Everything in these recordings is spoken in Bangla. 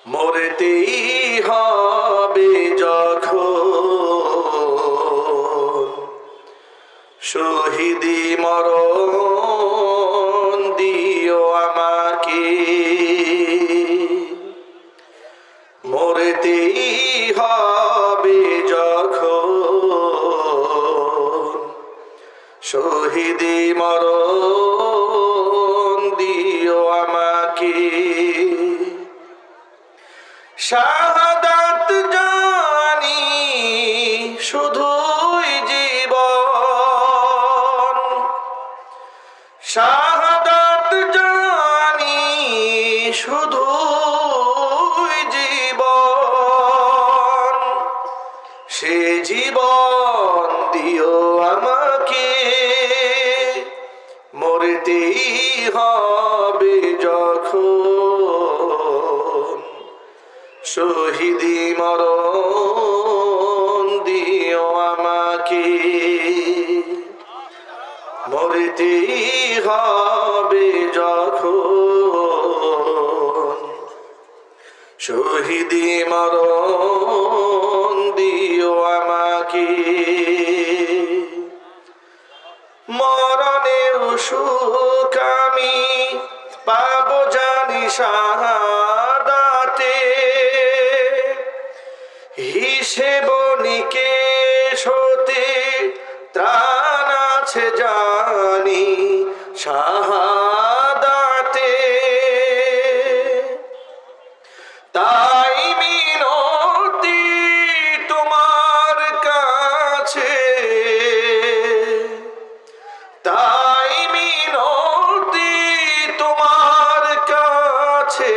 মরতেই হবে যখন শহীদি মরণ দিও আমাকে, মরতেই হবে যখন শহীদি মরণ দিও আমাকে। শাহাদাত জানি শুধুই জীবন, শাহাদাত জানি শুধুই জীবন, সে জীবন দিও আমাকে, মরতেই হবে যখন শহীদি মরণ দিও আমাকে, মরতেই হবে যখন শহীদি মরণ দিও আমাকে। মরণের সুখ আমি পাবো জানি শাহাদাতে, হিসেব নিকেশ হতে ত্রাণ আছে জানি শাহাদাতে। তাই মিনতি তোমার কাছে, তাই মিনতি তোমার কাছে,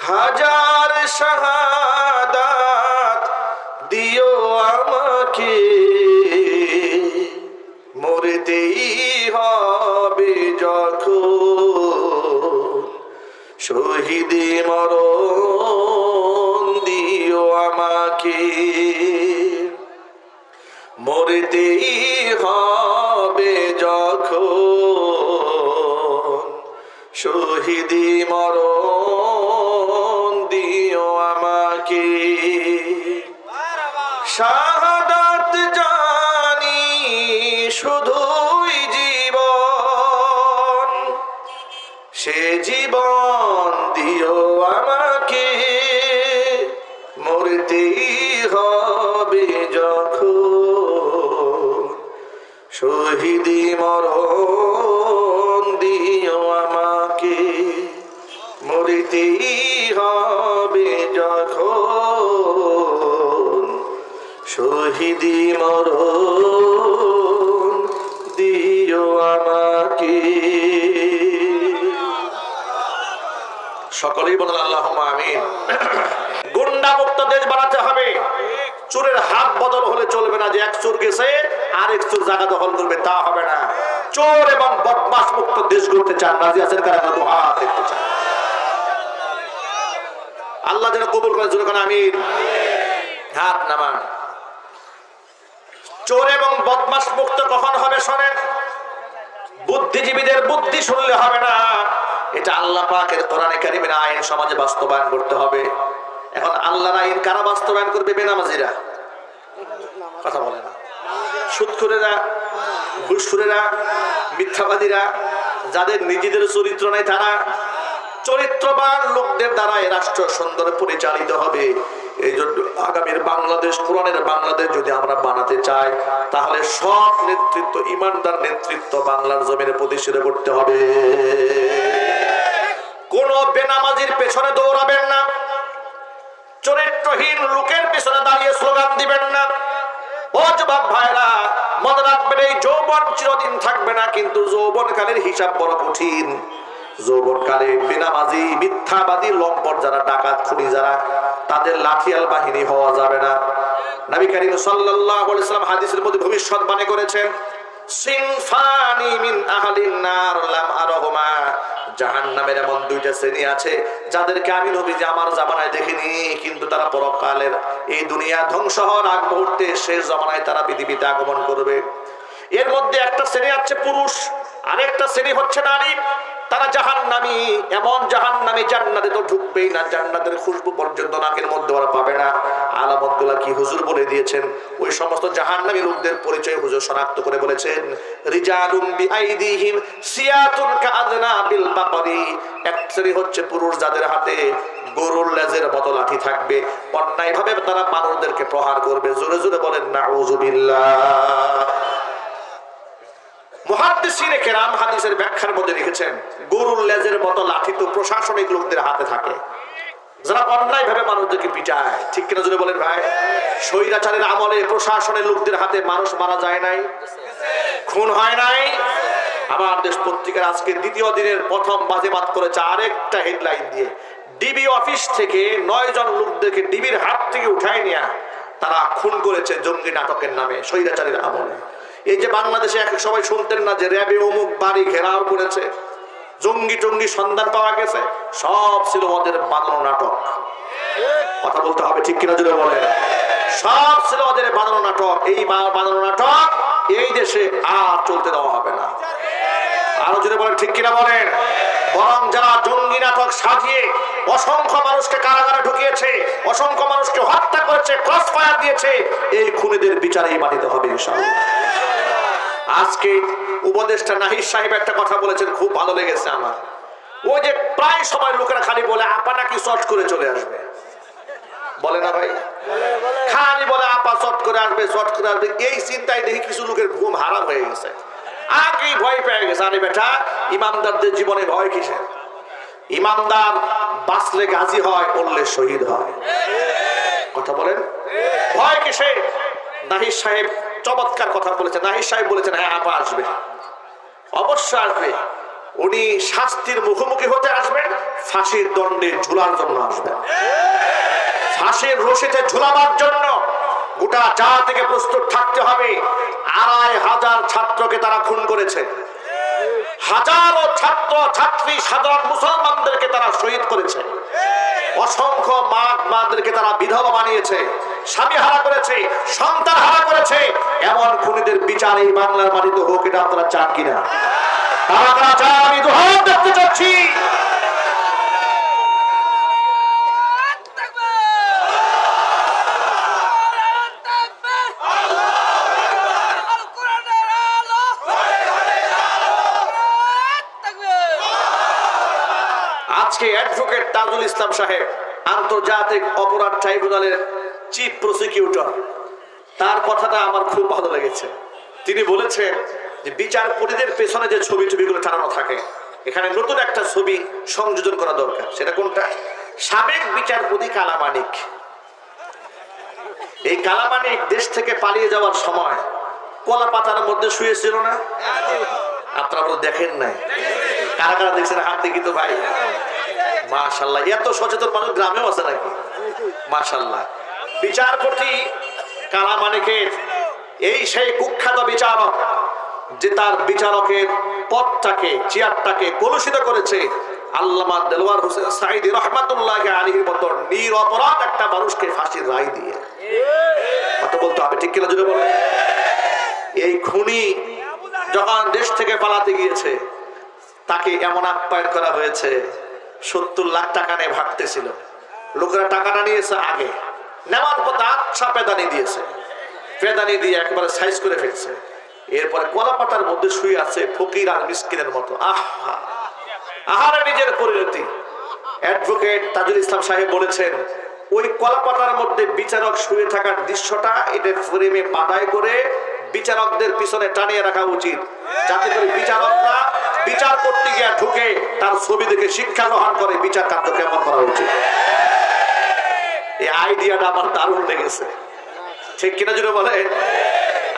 হাজার শাহাদাত দিও আমাকে, মরতেই হবে যখন শহীদি মরণ দিও আমাকে, মরতেই হবে যখন শহীদি মরণ দিও আমাকে। শাহাদাত জানি শুধুই জীবন, সে জীবন দিও আমাকে, মরতেই হবে যখন শহীদি মরণ দিও আমাকে, মরতেই হবে যখন শহীদি মরণ দিও আমাকে। সকলেই বলেন আল্লাহুম্মা আমিন। গুন্ডা মুক্ত দেশ বানাতে হবে। চোরের হাত বদল হলে চলবে না যে এক চোর গেছে আরেক চোর জায়গা দখল করবে, তা হবে না। চোর এবং বদমাশ মুক্ত দেশ গড়তে চান, রাজি আছেন কারা? হাত দেখতে চান। আল্লাহ যেন কবুল করে, জোরে কোন আমিন। হাত নামান। চোর এবং বদমাশ মুক্ত কখন হবে শোনেন। বুদ্ধিজীবীদের বুদ্ধি শুনলে হবে না, এটা আল্লাহ পাকের কোরআনে কারীমের আইন সমাজে বাস্তবায়ন করতে হবে। এখন আল্লাহর আইন কারা বাস্তবায়ন করবে? বেনামাজিরা। কথা বলে না। সুদখোরেরা, ঘুষখোরেরা, মিথ্যাবাদীরা, যাদের নিজেদের চরিত্র নাই, তারা। চরিত্রবান লোকদের দ্বারা এই রাষ্ট্র সুন্দর পরিচালিত হবে। এই জন্য আগামীর বাংলাদেশ, কোরআনের বাংলাদেশ যদি আমরা বানাতে চাই, তাহলে সব নেতৃত্ব, ইমানদার নেতৃত্ব বাংলার জমিনে প্রতিষ্ঠিত করতে হবে। কোন বেনামাজির পেছনে দৌড়াবেন না, চরিত্রহীন লোকের পেছনে দাঁড়িয়ে স্লোগান দিবেন না। ও যুবক ভাইরা, মনে রাখবেন এই যৌবন চিরদিন থাকবে না, কিন্তু যৌবনকালের হিসাব বড় কঠিন। যৌবনকালে বেনামাজি, মিথ্যাবাদী, লম্পট যারা, ডাকাত, খুনি যারা, তাদের লাঠিয়াল বাহিনী হওয়া যাবে না। নবী করিম সাল্লাল্লাহু আলাইহি ওয়াসাল্লাম হাদিসের মধ্যে ভবিষ্যৎবাণী করেছেন, সিনফানি মিন আহলিন নার লাম আরহুমা, জাহান্নামের এমন দুইটা শ্রেণী আছে যাদেরকে আমি নবীজি আমার জামানায় দেখিনি, কিন্তু তারা পরকালের এই দুনিয়া ধ্বংস হওয়ার আগ মুহূর্তে শেষ জামানায় তারা পৃথিবীতে আগমন করবে। এর মধ্যে একটা শ্রেণী আছে পুরুষ, আরেকটা শ্রেণী হচ্ছে নারী। তারা জাহান্নামী, এমন জাহান্নামী জান্নাতে তো ঢুকবেই না, জান্নাতের খুশবু পর্যন্ত নাকের মধ্যে ওরা পাবে না। আলামতগুলা কি হুজুর বলে দিয়েছেন। ওই সমস্ত জাহান্নামী লোকদের পরিচয় হুজুর শনাক্ত করে বলেছেন, রিজালুম বিআইদিহিম সিয়াতুন কাআযনাবিল বাকরি। এক শ্রেণী হচ্ছে পুরুষ যাদের হাতে গরুর লেজের মতো লাঠি থাকবে, অন্যায়ভাবে তারা মানুষদেরকে প্রহার করবে। জোরে জোরে বলেন নাউযুবিল্লাহ। মুহাদ্দিসিনে কেরাম হাদিসের ব্যাখ্যার মধ্যে লিখেছেন, গরুর লেজের মতো লাঠি তো প্রশাসনিক লোকদের হাতে থাকে, যারা অন্যায়ভাবে মানুষদেরকে পিটায়। ঠিক কিনা জোরে বলেন ভাই? স্বৈরাচারের আমলে প্রশাসনের লোকদের হাতে মানুষ মারা যায় নাই, খুন হয় নাই। আমার দেশ পত্রিকার আজকে দ্বিতীয় দিনের প্রথম বাজেবাত করেছে আরেকটা হেডলাইন দিয়ে, ডিবি অফিস থেকে 9 জন লোকদেরকে ডিবির হাত থেকে উঠায় নিয়ে তারা খুন করেছে জঙ্গি নাটকের নামে, স্বৈরাচারের আমলে। এই যে বাংলাদেশে এক সবাই শুনতেন না যে র্যাবে অমুক বাড়ি ঘেরাও করেছে, জঙ্গি টঙ্গি সন্ধান পাওয়া গেছে, সব ছিল ওদের বানানো নাটক। কথা বলতে হবে, ঠিক কিনা জুড়ে বলেন? সব ছিল ওদের বানানো নাটক। এই বানানো নাটক এই দেশে আর চলতে দেওয়া হবে না। আরো জুড়ে বলেন, ঠিক কিনা বলেন? বরং যারা জঙ্গি নাটক সাজিয়ে অসংখ্য মানুষকে কারাগারে ঢুকিয়েছে, অসংখ্য মানুষকে হত্যা করেছে, ক্রস ফায়ার দিয়েছে, এই খুনিদের বিচারেই মানিতে হবে ইনশাআল্লাহ। আজকে উপদেষ্টা নাহিদ সাহেব একটা কথা বলেছেন, খুব ভালো লেগেছে আমার। ওই যে প্রায় সময় লোকেরা খালি বলে আপা নাকি শর্ট করে চলে আসবে, বলে না ভাই? খালি বলে আপা শর্ট করে আসবে, শর্ট করে আসবে। এই চিন্তায় দেখি কিছু লোকের ঘুম হারাম হয়ে গেছে, আগেই ভয় পেয়ে গেছে। আরে বেটা, ইমামদারদের জীবনে ভয় কিসের? ইমামদার বাঁচলে গাজী হয়, মরলে শহীদ হয়। কথা বলেন, ভয় কিসে? নাহিদ সাহেব চমৎকার কথা বলেছেন। নাহিদ সাহেব বলেছেন, হ্যাঁ আপা আসবে, অবশ্য আসবে। উনি শাস্তির মুখোমুখি হতে আসবেন, ফাঁসির দণ্ডে ঝুলার জন্য আসবেন। ফাঁসির রশিতে ঝুলাবার জন্য গোটা জাতিকে প্রস্তুত থাকতে হবে। ২৫০০ ছাত্রকে তারা খুন করেছে, হাজারো ছাত্র ছাত্রী সাধারণ মুসলমানদেরকে তারা শহীদ করেছে, অসংখ্য মাদেরকে তারা বিধবা বানিয়েছে, স্বামী হারা করেছে, সন্তান হারা করেছে। এমন খুনিদের বিচার এই বাংলার মাটিতে হোক, এটা আপনারা চান কিনা? তারা চান, আমি দুহাত দেখতে চাচ্ছি। আজকে অ্যাডভোকেট তাজুল ইসলাম সাহেব, আন্তর্জাতিক অপরাধ ট্রাইব্যুনালের চিফ প্রসিকিউটর, তার কথাটা আমার খুব ভালো লেগেছে। তিনি বলেছেন যে বিচারপতিদের পেছনে যে ছবিগুলো টানানো থাকে, এখানে নতুন একটা ছবি সংযোজন করা দরকার। সেটা কোনটা? সাবেক বিচারপতি কালামানিক। এই কালামানিক দেশ থেকে পালিয়ে যাওয়ার সময় কলা পাতার মধ্যে শুয়েছিল না? আপনারা দেখেন নাই? কারা কারা দেখছেন হাত দেখি তো ভাই। মাশাআল্লাহ, এত সচেতন মানুষ গ্রামেও আছে নাকি? মাশাআল্লাহ। বিচারপতি কালামানিকের এই সেই কুখ্যাত বিচারক যে তার বিচারকের পদটাকে, চেয়ারটাকে কলুষিত করেছে আল্লামা দেলোয়ার হোসেন সাঈদী রাহমাতুল্লাহ আলাইহির মতো নিরপরাধ একটা মানুষকে ফাঁসির রায় দিয়ে। কথা বলতে হবে, ঠিক কিনা জুড়ে বলে? এই খুনি যখন দেশ থেকে পালাতে গিয়েছে, তাকে এমন আপ্যায়ন করা হয়েছে, ৭০ লাখ টাকা নিয়ে ভাগতেছিল। লোকেরা টাকাটা নিয়েছে আগে, নেওয়ার পর আচ্ছা পেদানি দিয়েছে, পেদানি দিয়ে একবারে সাইজ করে ফেলছে। এরপরে কলাপাতার মধ্যে শুয়ে আছে ফকির আর মিসকিনের মতো। আহারে নিজের পরিণতি। অ্যাডভোকেট তাজুল ইসলাম সাহেব বলেছেন, ওই কলাপাতার মধ্যে বিচারক শুয়ে থাকার দৃশ্যটা এটা ফ্রেমে বাঁধাই করে বিচারকদের পিছনে টানিয়ে রাখা উচিত, যাতে করে বিচারকরা বিচার করতে গিয়ে ঢুকে তার ছবি দেখে শিক্ষা গ্রহণ করে বিচার কার্য কেমন করা উচিত। এই আইডিয়াটা আমার দারুণ লেগেছে, ঠিক কিনা জুড়ে বলে?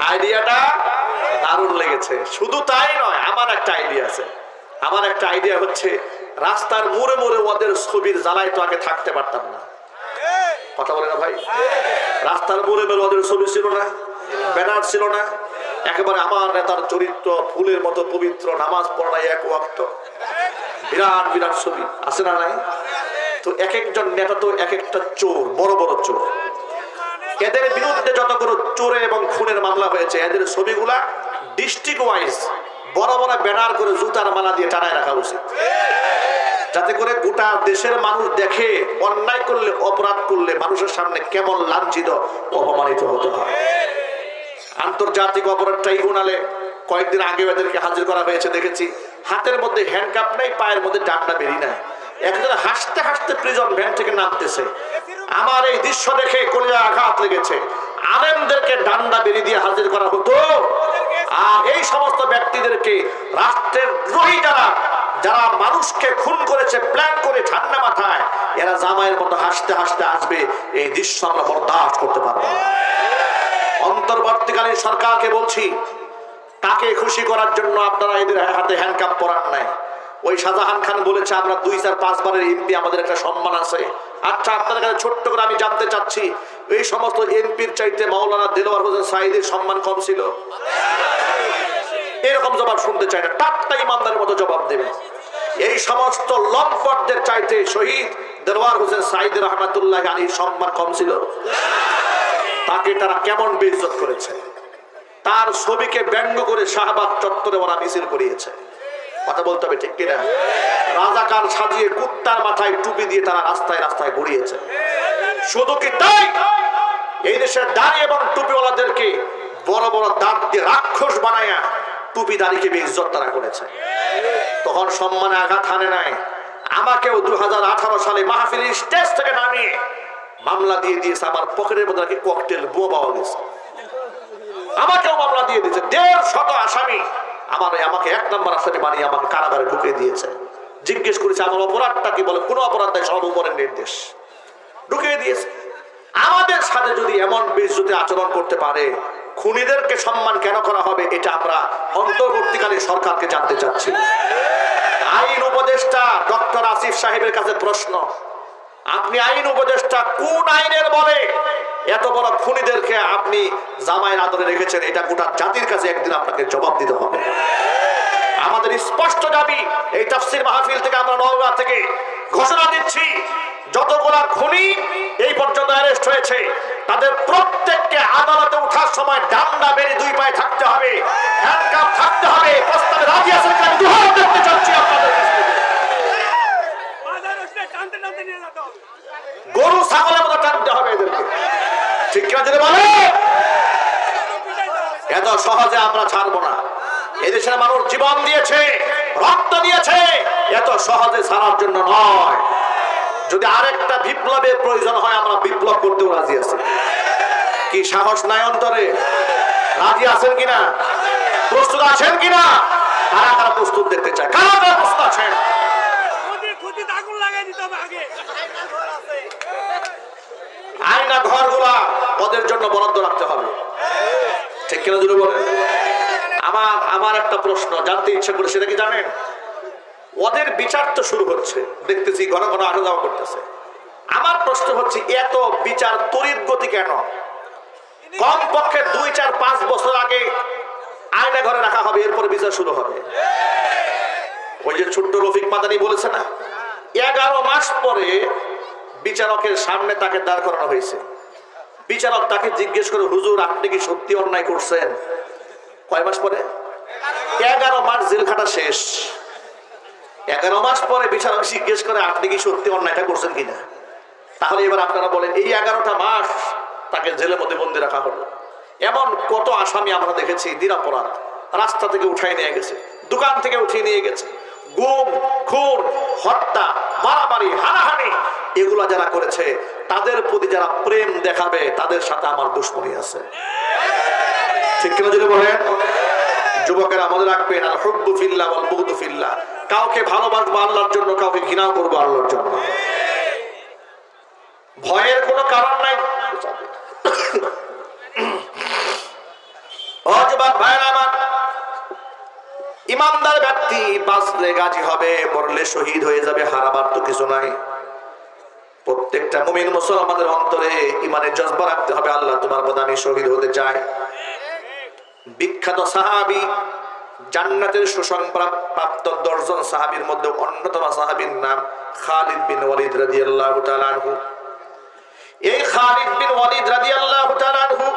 আইডিয়াটা দারুণ লেগেছে। শুধু তাই নয়, আমার একটা আইডিয়া আছে। আমার একটা আইডিয়া হচ্ছে, রাস্তার মোড়ে মোড়ে ওদের ছবির জ্বালায় তো আগে থাকতে পারতাম না। কথা বলে না ভাই? রাস্তার মোড়ে মোড়ে ওদের ছবি ছিল না, ব্যানার ছিল না, একেবারে আমার নেতার চরিত্র ফুলের মতো পবিত্র, নামাজ পড়ায় এক ওয়াক্ত, বিরাট বিরাট ছবি আছে না নাই? তো এক একজন নেতা তো এক একটা চোর, বড় বড় চোর। এদের বিরুদ্ধে যতগুলো চোরের এবং খুনের মামলা হয়েছে, এদের ছবিগুলা ডিস্ট্রিক্ট ওয়াইজ বড় বড় ব্যানার করে জুতার মালা দিয়ে টানায় রাখা উচিত, যাতে করে গোটা দেশের মানুষ দেখে অন্যায় করলে, অপরাধ করলে মানুষের সামনে কেমন লাঞ্ছিত অপমানিত হতে হয়। আন্তর্জাতিক অপরাধ ট্রাইব্যুনালে কয়েকদিন আগে এদেরকে হাজির করা হয়েছে, দেখেছি হাতের মধ্যে হ্যান্ডকাপ নেই, পায়ের মধ্যে ডান্ডা বেরিয়ে নাই, একজন হাসতে হাসতে প্রিজন ভ্যান থেকে নামতেছে। আমার এই দৃশ্য দেখে কলিজায় আঘাত লেগেছে। আলেমদেরকে ডান্ডা বেরিয়ে দিয়ে হাজির করা হতো, আর এই সমস্ত ব্যক্তিদেরকে রাষ্ট্রের দ্রোহী যারা যারা মানুষকে খুন করেছে প্ল্যান করে ঠান্ডা মাথায়, এরা জামাইয়ের মতো হাসতে হাসতে আসবে, এই দৃশ্য আমরা বরদাস্ত করতে পারবো না। অন্তর্বর্তীকালীন সরকারকে বলছি, তাকে খুশি করার জন্য আপনারা এদের হাতে হ্যান্ডকাপ পরান নাই। ওই শাহজাহান খান বলেছে আমরা 2-4-5 বারের এমপি, আমাদের একটা সম্মান আছে। আচ্ছা, আপনাদের কাছে ছোট্ট করে আমি জানতে চাচ্ছি, এই সমস্ত এমপির চাইতে মাওলানা দেলোয়ার হোসেন সাঈদীর সম্মান কম ছিল? এরকম জবাব শুনতে চাই না, টাটকা ইমানদারের মতো জবাব দেবে। এই সমস্ত লম্পটদের চাইতে শহীদ দেলোয়ার হোসেন সাঈদী রহমাতুল্লাহ আলাইহির সম্মান কম ছিল? তাকে তারা কেমন বেইজ্জত করেছে, তার ছবিকে ব্যঙ্গ করে শাহবাগ চত্বরে ওরা মিছিল করিয়েছে। কথা বলতে হবে, ঠিক কিনা? রাজাকার সাজিয়ে কুত্তার মাথায় টুপি দিয়ে তারা রাস্তায় রাস্তায় ঘুরিয়েছে। শুধু কি তাই, এই দেশের দাড়ি এবং টুপিওয়ালাদেরকে বড় বড় দাঁত দিয়ে রাক্ষস বানায়া টুপি দাড়িকে বেইজ্জত তারা করেছে। তখন সম্মানে আঘাত হানে নাই। আমাকেও 2018 সালে মাহফিলের স্টেজ থেকে নামিয়ে মামলা দিয়ে দিয়েছে, আমার পকেটের মধ্যে নাকি ককটেল বোমা পাওয়া গেছে। আমাকেও মামলা দিয়ে দিয়েছে, 150 আসামি আমাকে 1 নম্বর আসামি বানিয়ে আমাকে কারাগারে ঢুকিয়ে দিয়েছে। জিজ্ঞেস করেছে আমার অপরাধটা কি, বলে কোনো অপরাধ নাই, সব উপরের নির্দেশ, ঢুকিয়ে দিয়েছে। আমাদের সাথে যদি এমন বেইজ্জতি আচরণ করতে পারে, খুনিদেরকে সম্মান কেন করা হবে, এটা আমরা অন্তর্বর্তীকালীন সরকারকে জানতে চাচ্ছি। আইন উপদেষ্টা ডক্টর আসিফ সাহেবের কাছে প্রশ্ন, আপনি আইন উপদেষ্টা, কোন আইনের বলে এত বড় খুনিদেরকে আপনি জামাইয়ের আদরে রেখেছেন? এটা গোটা জাতির কাছে একদিন আপনাকে জবাব দিতে হবে। আমাদের স্পষ্ট দাবি, এই তাফসীর মাহফিল থেকে আমরা নওগাঁ থেকে ঘোষণা দিচ্ছি, যতগুলা খুনি এই পর্যন্ত অ্যারেস্ট হয়েছে তাদের প্রত্যেককে আদালতে ওঠার সময় ডান্ডা বেড়ে 2 পায়ে থাকতে হবে, হ্যান্ডকাপ থাকতে হবে। প্রস্তাবে রাজি আছেন কিনা দুহাত দেখতে চাচ্ছি আপনাদের কাছে। গরু ছাগলের মতো টানতে হবে এদেরকে, ঠিক কিনা যদি বলে? এত সহজে আমরা ছাড়বো না। এদেশের মানুষ জীবন দিয়েছে, রক্ত দিয়েছে, এত সহজে ছাড়ার জন্য নয়। যদি আরেকটা বিপ্লবের প্রয়োজন হয়, আমরা বিপ্লব করতেও রাজি আছি। কি সাহস নাই অন্তরে? রাজি আছেন কিনা? প্রস্তুত আছেন কিনা? কারা কারা প্রস্তুত দেখতে চায়? কারা কারা প্রস্তুত আছেন? আয়না ঘরগুলা ওদের জন্য বরাদ্দ রাখতে হবে, ঠিক কিনা যদি বলেন? আমার একটা প্রশ্ন জানতে ইচ্ছা করে, সেটা কি জানেন? ওদের বিচার তো শুরু হচ্ছে, দেখতেছি ঘন ঘন আসা যাওয়া করতেছে। আমার প্রশ্ন হচ্ছে, এত বিচার তড়িৎ গতি কেন? কমপক্ষে 2-4-5 বছর আগে আয়না ঘরে রাখা হবে, এরপরে বিচার শুরু হবে। ওই যে ছোট্ট রফিক মাদানি বলেছে না, 11 মাস পরে বিচারকের সামনে তাকে দাঁড় করানো হয়েছে। বিচারক তাকে জিজ্ঞেস করে, হুজুর আপনি কি সত্যি অন্যায় করছেন? কয় মাস পরে? 11 মাস জেল খাটা শেষ। 11 মাস পরে বিচারক জিজ্ঞেস করে, আপনি কি সত্যি অন্যায়টা করছেন কিনা? তাহলে এবার আপনারা বলেন, এই 11টা মাস তাকে জেলের মধ্যে বন্দি রাখা হলো। এমন কত আসামি আমরা দেখেছি নিরপরাধ, রাস্তা থেকে উঠাই নিয়ে গেছে, দোকান থেকে উঠিয়ে নিয়ে গেছে। গুম, খুন, হত্যা, মারামারি, হানাহানি, এগুলা যারা করেছে তাদের প্রতি যারা প্রেম দেখাবে, তাদের সাথে আমার দুশ্মনী আছে, ঠিক কিনা যদি বলেন? যুবকেরা আমাদের রাখবেন, আল হুব্বু ফিল্লাহ ওয়াল বুগদু ফিল্লাহ। কাউকে ভালোবাসবো আল্লাহর জন্য, কাউকে ঘৃণা করবো আল্লাহর জন্য। ভয়ের কোনো কারণ নাই। ও যুবক ভাইরা আমার, ইমানদার ব্যক্তি বাঁচলে গাজী হবে, মরলে শহীদ হয়ে যাবে, হারাবার তো কিছু নাই। প্রত্যেকটা মুমিন মুসলমানের অন্তরে ইমানের জজবা রাখতে হবে, আল্লাহ তোমার পথে আমি শহীদ হতে চাই। বিখ্যাত সাহাবী, জান্নাতের সুসংবাদ প্রাপ্ত 10 জন সাহাবীর মধ্যে অন্যতম সাহাবীর নাম খালিদ বিন ওয়ালিদ রাদিয়াল্লাহু তাআলা আনহু। এই খালিদ বিন ওয়ালিদ রাদিয়াল্লাহু তাআলা আনহু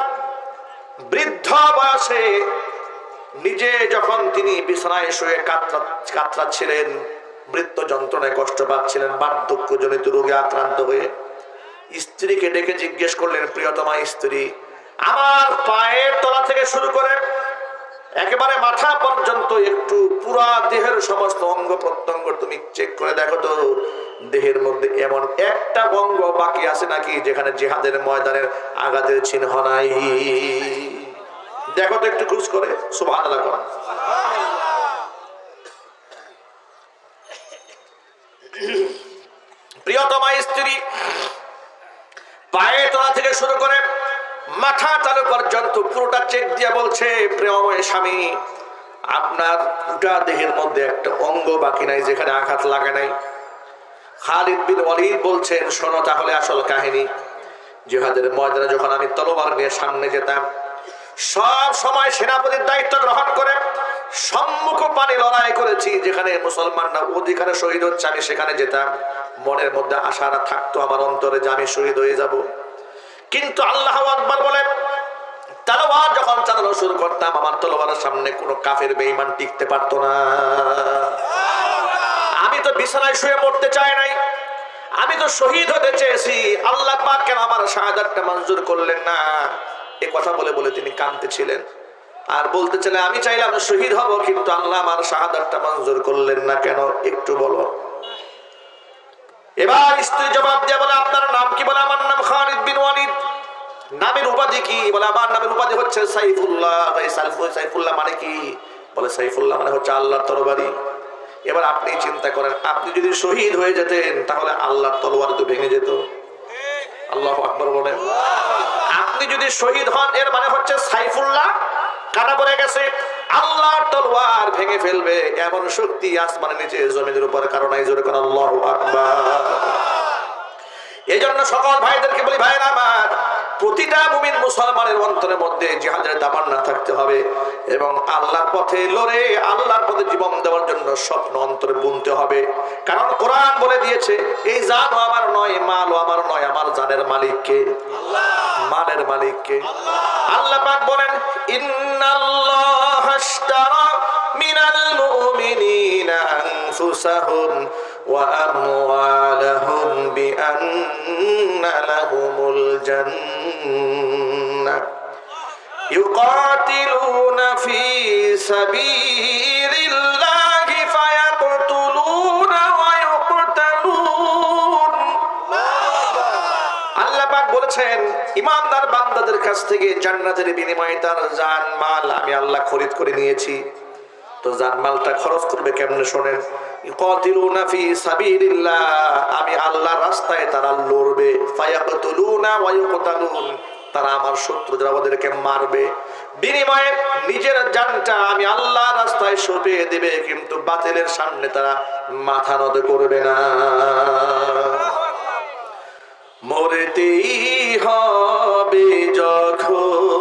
বৃদ্ধ বয়সে নিজে যখন তিনি বিছানায় শুয়ে কাতরাচ্ছিলেন, মৃত্যু যন্ত্রণায় কষ্ট পাচ্ছিলেন, বার্ধক্যজনিত রোগে আক্রান্ত হয়ে স্ত্রীকে ডেকে জিজ্ঞেস করলেন, প্রিয়তমা স্ত্রী, আমার পায়ের তলা থেকে শুরু করে একেবারে মাথা পর্যন্ত একটু পুরা দেহের সমস্ত অঙ্গ প্রত্যঙ্গ তুমি চেক করে দেখো তো, দেহের মধ্যে এমন একটা অঙ্গ বাকি আছে নাকি যেখানে জিহাদের ময়দানের আঘাতের চিহ্ন নাই? দেখো তো একটু খোঁজ করে। সুবহানাল্লাহ। প্রিয়তমা স্ত্রী পায়ের তলা থেকে শুরু করে মাথা তালু পর্যন্ত পুরোটা চেক দিয়ে বলছে, প্রিয়ময় স্বামী, আপনার পুরা দেহের মধ্যে একটা অঙ্গ বাকি নাই যেখানে আঘাত লাগে নাই। খালিদ বিন ওয়ালিদ বলছেন, শোনো তাহলে আসল কাহিনী। জিহাদের ময়দানে যখন আমি তলোয়ার নিয়ে সামনে যেতাম, সব সময় সেনাপতির দায়িত্ব গ্রহণ করে সম্মুখ পানে লড়াই করেছি, যেখানে মুসলমানরা অধিকারে শহীদ হচ্ছে আমি সেখানে যেতাম। মনের মধ্যে আশারা থাকতো আমার অন্তরে যে আমি শহীদ হয়ে যাব। কিন্তু আল্লাহু আকবার বলে তলোয়ার যখন চালানো শুরু করতাম, আমার তলোয়ারের সামনে কোনো কাফের বেঈমান টিকতে পারতো না। আমি তো বিছানায় শুয়ে মরতে চাই নাই, আমি তো শহীদ হতে চেয়েছি। আল্লাহ পাক কেন আমার শাহাদাতটা মঞ্জুর করলেন না? এই কথা বলে বলে তিনি কাঁদতেছিলেন আর বলতেছিলেন, আমি চাইলাম শহীদ হব, কিন্তু আল্লাহ আমার শাহাদাতটা মঞ্জুর করলেন না কেন, একটু বলো। এবার স্ত্রী জবাব দিয়ে বলে, আপনার নাম কি? বলে, আমার নাম খালিদ বিন ওয়ালিদ। নামের উপাধি কি? বলে, আমার নামের উপাধি হচ্ছে সাইফুল্লাহ। সাইফুল্লাহ মানে কি? বলে, সাইফুল্লাহ মানে হচ্ছে আল্লাহর তরবারি। এবার আপনি চিন্তা করেন, আপনি যদি শহীদ হয়ে যেতেন তাহলে আল্লাহর তরবারি তো ভেঙে যেত। আল্লাহু আকবার বলেন। আপনি যদি শহীদ হন এর মানে হচ্ছে সাইফুল্লাহ কাটা পড়ে গেছে, আল্লাহর তলোয়ার ভেঙে ফেলবে এমন শক্তি আসমানের নিচে জমিনের উপর কারণ নাই। জোরে কোন আল্লাহু আকবার। এই জন্য সকল ভাইদেরকে বলি, ভাইরা আমার, প্রতিটা মুমিন মুসলমানের অন্তরের মধ্যে জিহাদের তামান্না থাকতে হবে এবং আল্লাহর পথে লড়ে আল্লাহর পথে জীবন দেওয়ার জন্য স্বপ্ন অন্তরে বুনতে হবে। কারণ কোরআন বলে দিয়েছে, এই জানও আমার নয়, মালও আমার নয়, আমার জানের মালিক কে? আল্লাহ। মালের মালিক কে? আল্লাহ পাক বলেন, ইন্নাল্লাহা আশতারা মিনাল মুমিনিনা আনফুসাহুম ওয়া আমওয়ালাহুম বিআন্না লাহুমুল জান্নাহ ইউকাতিলুনা ফি সাবিলিল্লাহি ফায়াকতুলুনা ওয়া ইউকতালুন। আল্লাহ পাক বলেছেন, ইমানদার বান্দাদের কাছ থেকে জান্নাতের বিনিময়ে তার জান মাল আমি আল্লাহ খরিদ করে নিয়েছি। তো জানমালটা খরচ করবে কেমনে শোনেন। ইকাতিলুনা ফি সাবিলিল্লাহ, আমি আল্লাহর রাস্তায় তারা লড়বে। ফায়াকতুলুনা ওয়া ইউকতালুন, তারা আমার শত্রু যারা ওদেরকে মারবে। বিনিময়ে নিজের জানটা আমি আল্লাহর রাস্তায় সঁপে দেবে, কিন্তু বাতিলের সামনে তারা মাথা নত করবে না। মরতেই হবে যখন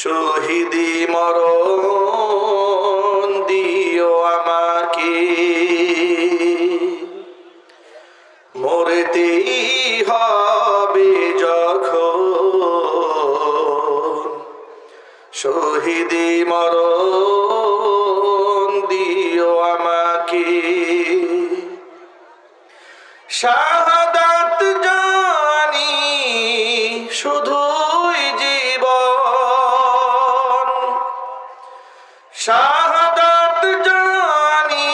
শহীদি মরণ দিও আমাকে, মরতেই হবে যখন শহীদি মরণ দিও আমাকে। শাহাদাত জানি শুধুই জীবন, শাহাদাত জানি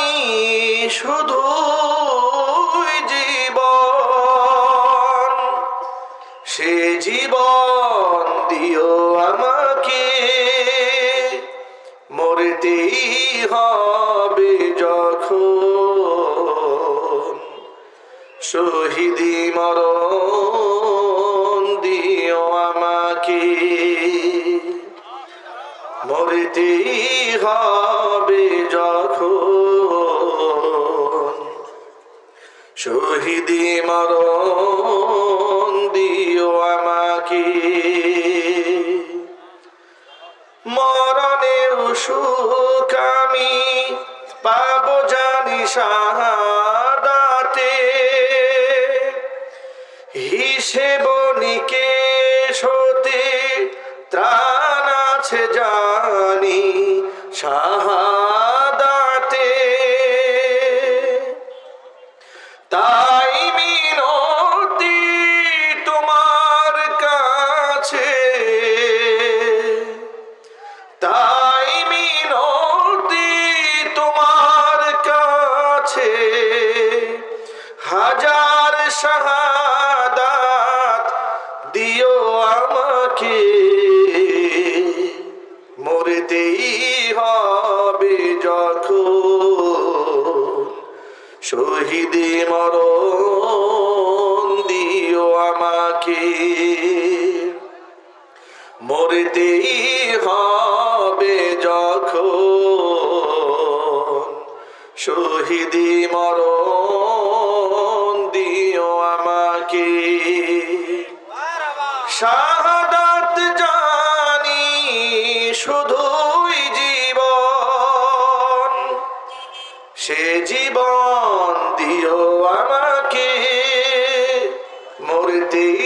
শুধুই জীবন, সে জীবন দিও আমাকে, মরতেই হবে যখন শহীদি মরণ দিও আমাকে, মরতেই হবে যখন শহীদি মরণ দিও আমাকে। মরণের সুখ আমি পাবো জানি শাহাদাতে, হিসেব নিকেশ হতে ত্রাণ তাই মিনতি তোমার কাছে, তাই মিনতি তোমার কাছে, হাজার শাহাদাত দিও আমাকে, মরতেই হবে যখন, শহীদি মরণ দিও আমাকে, মরতেই হবে যখন, শহীদি মরণ দিও আমাকে। শাহাদাত জানি শুধুই জীবন, সে জীবন দিও আমাকে, মরতেই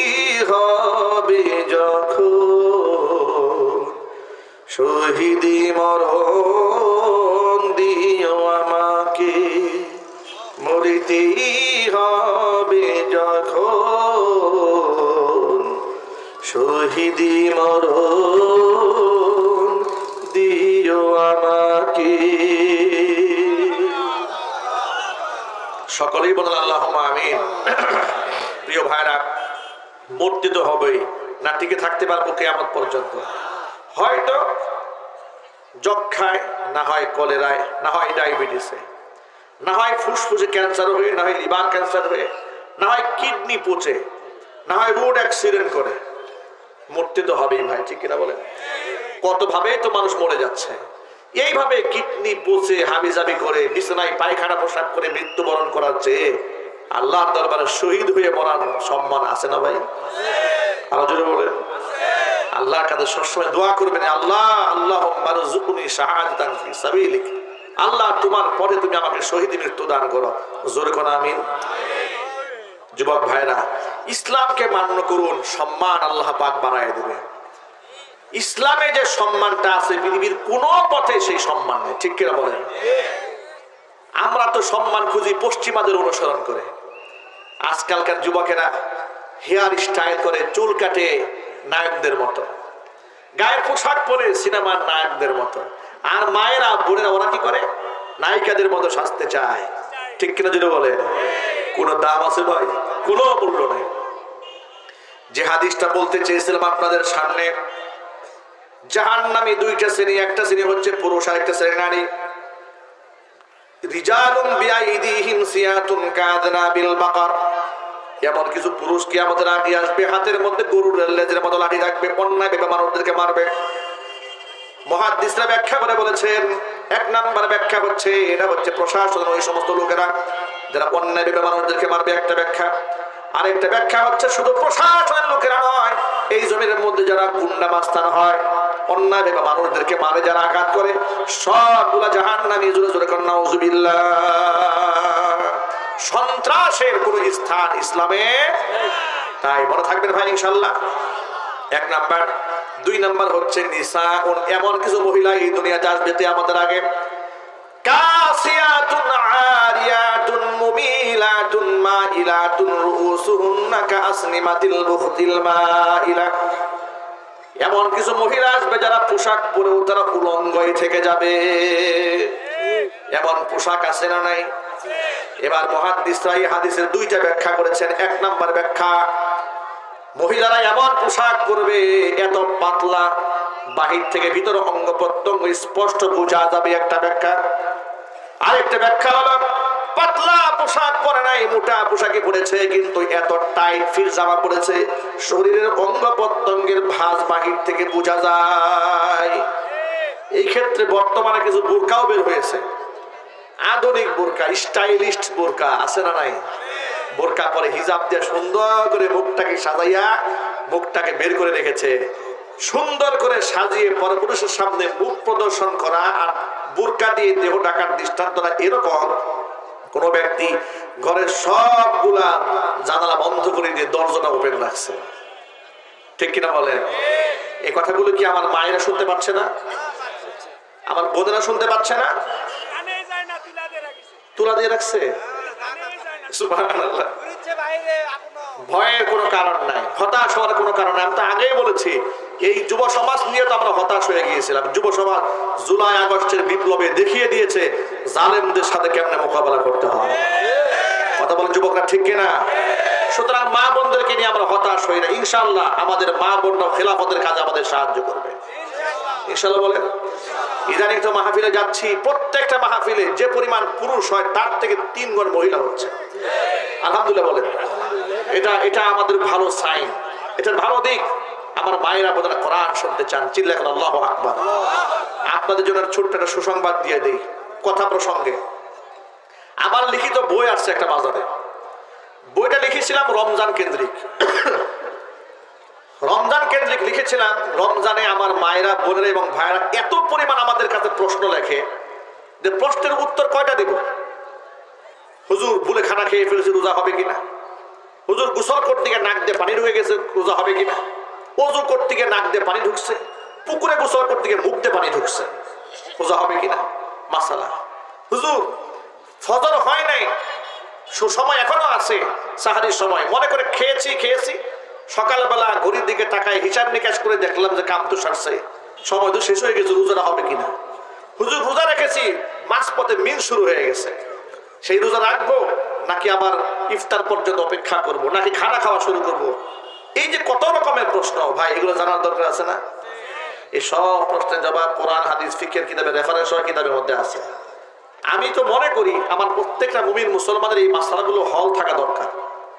হবে যখন, শহীদি মরণ দিও আমাকে, মরতেই হবে যখন, শহীদি মরণ দিও আমাকে। সকলেই বলেন আল্লাহুম্মা আমিন। প্রিয় ভাইরা, মরতে তো হবেই, না টিকে থাকতে পারবো কিয়ামত পর্যন্ত। হয়তো যক্ষায়, না হয় কলেরায়, না হয় ডায়াবেটিসে, না হয় ফুসফুসে ক্যান্সার হয়ে, না হয় লিভার ক্যান্সার হয়ে, না হয় কিডনি পচে, না হয় রোড অ্যাক্সিডেন্ট করে। মরতে তো হবেই ভাই, ঠিক কিনা বলেন? কত ভাবে তো মানুষ মরে যাচ্ছে। এইভাবে কিডনি পচে হাবিজাবি করে বিছানায় পায়খানা প্রসাব করে মৃত্যুবরণ করার চেয়ে আল্লাহর দরবারে শহীদ হয়ে মরার সম্মান আছে না ভাই? আরো জোরে বলেন। আল্লাহর কাছে সবসময় দোয়া করবেন, আল্লাহ আল্লাহুম্মা রযুকনি শাহাদাতান ফি সাবিলিক, আল্লাহ তোমার পথে তুমি আমাকে শহীদ মৃত্যু দান করো। জোরে কোন আমিন। যুবক ভাইরা, ইসলামকে মান্য করুন, সম্মান আল্লাহ পাক বাড়ায় দেবে। ইসলামে যে সম্মানটা আছে পৃথিবীর কোন পথে সেই সম্মান নেই, ঠিক কিনা বলেন? আমরা তো সম্মান খুঁজি পশ্চিমাদের অনুসরণ করে। আজকালকার যুবকেরা হেয়ার স্টাইল করে, চুল কাটে নায়কদের মতো, গায়ের পোশাক পরে সিনেমার নায়কদের মতো। আর মায়েরা বোনেরা ওরা কি করে? নায়িকাদের মতো সাজতে চায়, ঠিক কিনা যদি বলেন? কোন দাম আছে ভাই? কোন মূল্য নেই। যে হাদিসটা বলতে চেয়েছিলাম আপনাদের সামনে, জাহান্নামী দুইটা শ্রেণী, একটা শ্রেণী হচ্ছে পুরুষ আর একটা শ্রেণী নারী। রিজালুম বিআইদিহিম সিয়াতুন কাযনাবিল বাকার, এমন কিছু পুরুষ কিয়ামতের আগে আসবে, হাতের মধ্যে গরুর লেজের মতো লাঠি থাকবে, অন্যায় ভাবে মানুষদেরকে মারবে। মুহাদ্দিসরা ব্যাখ্যা করে বলেছেন, এক নাম্বার ব্যাখ্যা হচ্ছে এটা হচ্ছে প্রশাসনের ওই সমস্ত লোকেরা যারা অন্যায় ভাবে মানুষদেরকে মারবে, একটা ব্যাখ্যা। আরেকটা ব্যাখ্যা হচ্ছে শুধু প্রশাসনের লোকেরা নয়, এই জমির মধ্যে যারা গুন্ডা মাস্তান হয়, অন্যায় ভাবে মানুষদেরকে মারে, যারা আঘাত করে, সবগুলা জাহান্নামী। জোরে জোরে কর নাউযুবিল্লাহ। সন্ত্রাসের কোন স্থান ইসলামে তাই মনে থাকবেন ভাই ইনশাআল্লাহ। এক নাম্বার। দুই নাম্বার হচ্ছে নিসা, এমন কিছু মহিলা এই দুনিয়াতে আসবে আমাদের আগে, কাসিয়াতুন আরিয়াতুন মুমিলাতুন মাইলাতুন রুউসুহুন্না কাসনিমাতিল বুখতিল মাইলা। এমন কিছু মহিলা আসবে যারা পোশাক পরেও তারা উলঙ্গই থেকে যাবে। এমন পোশাক আছে না নাই? এবার মুহাদ্দিসরা এই হাদিসের দুইটা ব্যাখ্যা করেছেন। এক নাম্বার ব্যাখ্যা, মহিলারা এমন পোশাক পরবে এত পাতলা, বাহির থেকে ভিতর অঙ্গ প্রত্যঙ্গ স্পষ্ট বোঝা যাবে, একটা ব্যাখ্যা। আরেকটা ব্যাখ্যা হলো পাতলা পোশাক পরে নাই, মোটা পোশাকে পড়েছে, কিন্তু এত টাইট ফিট জামা পড়েছে, শরীরের অঙ্গ প্রত্যঙ্গের ভাঁজ বাহির থেকে বোঝা যায়। এই ক্ষেত্রে বর্তমানে কিছু বোরকাও বের হয়েছে, আধুনিক বোরকা, স্টাইলিস্ট বোরকা আছে না নাই? বোরকা পরে হিজাব দিয়ে সুন্দর করে মুখটাকে সাজাইয়া মুখটাকে বের করে রেখেছে, সুন্দর করে সাজিয়ে পরপুরুষের সামনে মুখ প্রদর্শন করা আর বোরকা দিয়ে দেহ ঢাকার দৃষ্টান্তটা এরকম। কোন ব্যক্তি ঘরের সবগুলা জানালা বন্ধ করে দিয়ে দরজাটা ওপেন রাখছে, ঠিক কিনা বলেন? এই কথাগুলো কি আমার মায়েরা শুনতে পাচ্ছে না? আমার বোনেরা শুনতে পাচ্ছে না? তুলা দিয়ে রাখছে। সুবহানাল্লাহ। ভয়ের কোনো কারণ নাই, হতাশ হওয়ার কোনো কারণ নাই। আমি তো আগেই বলেছি এই যুব সমাজ নিয়ে তো আমরা হতাশ হয়ে গিয়েছিলাম। যুব সমাজ জুলাই আগস্টের বিপ্লবে দেখিয়ে দিয়েছে জালেমদের সাথে কেমনে মোকাবেলা করতে হয়। কথা বলেন যুবকরা, ঠিক কিনা? সুতরাং মা বোনদেরকে নিয়ে আমরা হতাশ হই না। ইনশাআল্লাহ আমাদের মা বোনরা খেলাফতের কাজে আমাদের সাহায্য করবে, ইনশাআল্লাহ বলেন। ইদানিং তো মাহফিলে যাচ্ছি, প্রত্যেকটা মাহফিলে যে পরিমাণ পুরুষ হয় তার থেকে 3 গুণ মহিলা হচ্ছে। আলহামদুলিল্লাহ বলেন। এটা আমাদের ভালো সাইন, এটার ভালো দিক। আমার মায়েরা বোনেরা কোরআন শুনতে চান, চিল্লায় আল্লাহু আকবার। আপনাদের জন্য ছোট্ট একটা সুসংবাদ দিয়ে দেই কথা প্রসঙ্গে। আমার লিখিত বই আসছে একটা বাজারে। বইটা লিখেছিলাম রমজান কেন্দ্রিক। রমজান কেন্দ্রিক লিখেছিলাম। রমজানে আমার মায়েরা বোনেরা এবং ভাইয়েরা এত পরিমাণ আমাদের কাছে প্রশ্ন লেখে যে প্রশ্নের উত্তর কয়টা দেব? হুজুর ভুলে খানা খেয়ে ফেলেছে, রোজা হবে কিনা? হুজুর গোসল করতে গিয়ে নাক দিয়ে পানি ঢুকে গেছে, রোজা হবে কিনা? ওযু করতে গিয়ে নাক দিয়ে পানি ঢুকছে, পুকুরে গোসল করতে গিয়ে মুখ দিয়ে পানি ঢুকছে, রোজা হবে কিনা? মাসালা। হুজুর ফজর হয় নাই, সুসময় এখনো আছে, সাহারির সময় মনে করে খেয়েছি। সকালবেলা ঘড়ির দিকে তাকায় হিসাব নিকাশ করে দেখলাম যে কাম তো সারছে, সময় তো শেষ হয়ে গেছে, রোজাটা হবে কিনা? হুজুর রোজা রেখেছি, মাঝপথে মিল শুরু হয়ে গেছে, সেই রোজা রাখবো নাকি আবার ইফতার পর্যন্ত অপেক্ষা করব, নাকি খানা খাওয়া শুরু করব? এই যে কত রকমের প্রশ্ন ভাই, এগুলো জানার দরকার আছে না? এই সব প্রশ্নের জবাব কোরআন হাদিস ফিকহের কিতাবে, রেফারেন্স কিতাবের মধ্যে আছে। আমি তো মনে করি আমার প্রত্যেকটা মুমিন মুসলমানের এই মাসআলাগুলো হল থাকা দরকার,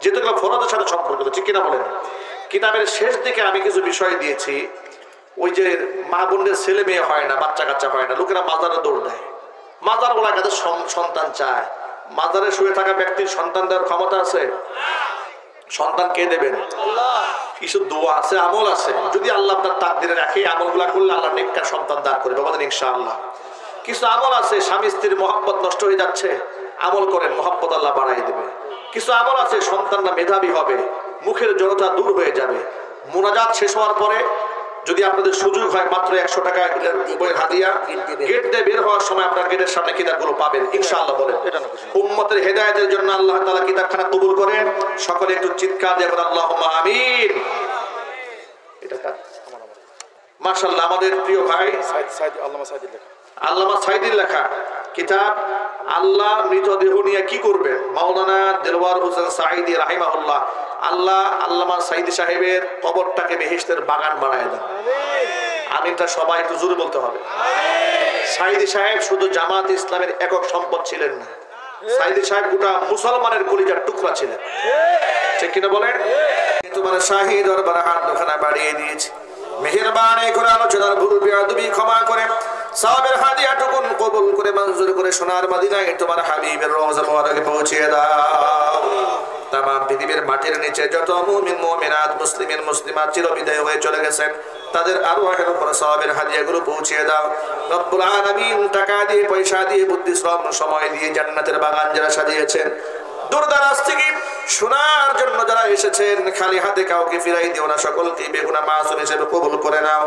যেহেতু এগুলো ফরজের সাথে সম্পর্কিত, ঠিক কিনা বলেন? কিতাবের শেষ দিকে আমি কিছু বিষয় দিয়েছি। ওই যে মা বোনদের ছেলে মেয়ে হয় না, বাচ্চা কাচ্চা হয় না, লোকেরা মাজারে দৌড় দেয়। মাজার ওলা কাছে সন্তান চায়। মাজারে শুয়ে থাকা ব্যক্তির সন্তান দেওয়ার ক্ষমতা আছে? সন্তান কে দেবেন? কিছু দোয়া আছে, আমল আছে, যদি আল্লাহ আপনার তাকদিরে রাখে আমলগুলা করলে আল্লাহ নেককার সন্তান দান করবে, বলেন ইনশাআল্লাহ। কিছু আমল আছে, স্বামী স্ত্রীর মহব্বত নষ্ট হয়ে যাচ্ছে, আমল করেন, মহব্বত আল্লাহ বাড়াই দেবে। কিছু আমল আছে, সন্তানরা মেধাবী হবে, মুখের জড়তা দূর হয়ে যাবে। মুনাজাত শেষ হওয়ার পরে যদি আপনাদের সুযোগ হয় মাত্র 100 টাকা বইয়ের হাদিয়া, গেট দিয়ে বের হওয়ার সময় আপনার গেটের সামনে কিতাবগুলো পাবেন ইনশাআল্লাহ বলেন। উম্মতের হেদায়েতের জন্য আল্লাহ তাআলা কিতাবখানা কবুল করেন। সকলে একটু চিৎকার দিয়ে বলেন আল্লাহুম্মা আমিন। এটা মাশাআল্লাহ আমাদের প্রিয় ভাই আল্লামা সাইদির লেখা কিতাব আল্লাহ মৃতদেহ নিয়ে কি করবে, মাওলানা দেলওয়ার হোসেন সাইদি রাহিমাহুল্লাহ। আল্লাহ আল্লামা সাইদি সাহেবের কবরটাকে বেহেশতের বাগান বানায় দেন। আমিনটা সবাই একটু জোরে বলতে হবে। সাইদি সাহেব শুধু জামাত ইসলামের একক সম্পদ ছিলেন না, সাইদি সাহেব গোটা মুসলমানের কলিজার টুকরা ছিলেন, ঠিক কিনা বলেন? তোমার শাহী দরবারে হাত দুখানা বাড়িয়ে দিয়েছি, মেহেরবানি করে আলোচনার ভুল বেয়াদবি ক্ষমা করে সাহাবের হাদিয়াটুকুন কবুল করে মঞ্জুর করে সোনার মদিনায় তোমার হাবিবের রওজা মোবারকে পৌঁছে দাও। তাম পৃথিবীর মাটির নিচে যত মুমিন মুমিনাত মুসলিমিন মুসলিমাত চিরবিদায় হয়ে চলে গেছেন তাদের আরওয়াহের উপর সাহাবের হাদিয়াগুলো পৌঁছে দাও রব্বুল আলামিন। টাকা দিয়ে, পয়সা দিয়ে, বুদ্ধি শ্রম সময় দিয়ে জান্নাতের বাগান যারা সাজিয়েছেন, দূরদারাজ থেকে শোনার জন্য যারা এসেছেন, খালি হাতে কাউকে ফিরাই দিও না, সকলকে বেগুনা মাসুম হিসেবে কবুল করে নাও।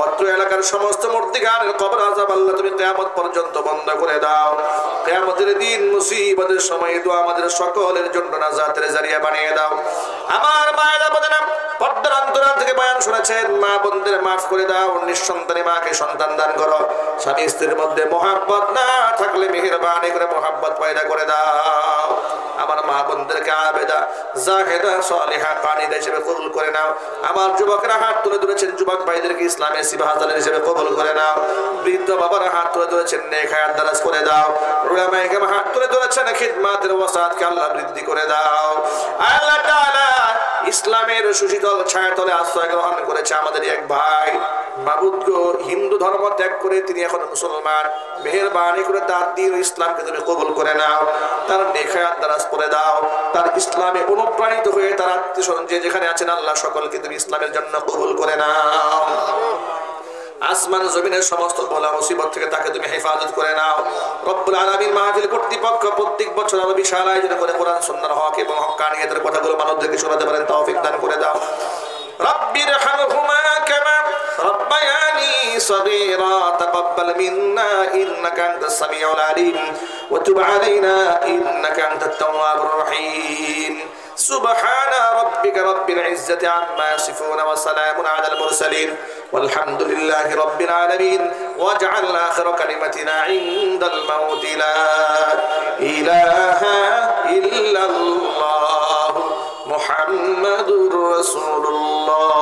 অত্র এলাকার সমস্ত মূর্তিগারের কবর আযাব আল্লাহ তুমি কিয়ামত পর্যন্ত বন্ধ করে দাও। কিয়ামতের দিন মুসিবতের সময় দোয়া আমাদের সকলের জন্য নাজাতের জারিয়া বানিয়ে দাও। আমার মায়েরা বোনেরা পর্দার অন্তরাল থেকে বয়ান শুনেছেন, মা বোনদের মাফ করে দাও। নিঃসন্তানী মাকে সন্তান দান করো। স্বামী স্ত্রীর মধ্যে মহাব্বত না থাকলে মেহেরবানি করে মহাব্বত পয়দা করে দাও। আমার মা বোনদেরকে আবেদা জাহেদা সালিহা কানিদা হিসেবে কবুল করে নাও। আমার যুবকরা হাত তুলে ধরেছেন, যুবক ভাইদেরকে ইসলামের সিবাহাজাল হিসেবে কবুল করে নাও। বৃদ্ধ বাবারা হাত তুলে ধরেছেন, নেক হায়াত দারাজ করে দাও। উলামায়ে কেরাম হাত তুলে ধরেছেন, খিদমাতের ওয়াসাতকে আল্লাহ বৃদ্ধি করে দাও। আল্লাহ তাআলা ইসলামের সুশীতল ছায়াতলে আশ্রয় গ্রহণ করেছে আমাদের এক ভাই, মাবুদ গো, হিন্দু ধর্ম ত্যাগ করে তিনি এখন মুসলমান, মেহেরবানি করে তার দ্বীন ইসলামকে তুমি কবুল করে নাও। তার নেক হায়াত দারাজ করে দাও। তার ইসলামে অনুপ্রাণিত হয়ে তার আত্মীয়স্বজন যে যেখানে আছেন আল্লাহ সকলকে তুমি ইসলামের জন্য কবুল করে নাও। আসমান জমিনের সমস্ত বলা মুসিবত থেকে তাকে তুমি হেফাজত করে নাও। রব্বুল আলামিন মাহফিল কর্তৃপক্ষ প্রত্যেক বছর আরো বিশাল আয়োজন করে কোরআন সুন্নাহর হক এবং হক্কানিয়তের কথাগুলো মানুষদেরকে শোনাতে পারেন তৌফিক দান করে দাও। رب ارحمهما كما ربياني صغيرا تقبل منا إنك أنت السميع العليم وتب علينا إنك أنت التواب الرحيم سبحان ربك رب العزة عما يصفون وسلام على المرسلين والحمد لله رب العالمين واجعل آخر كلمتنا عند الموت لا إله إلا الله محمد رسول الله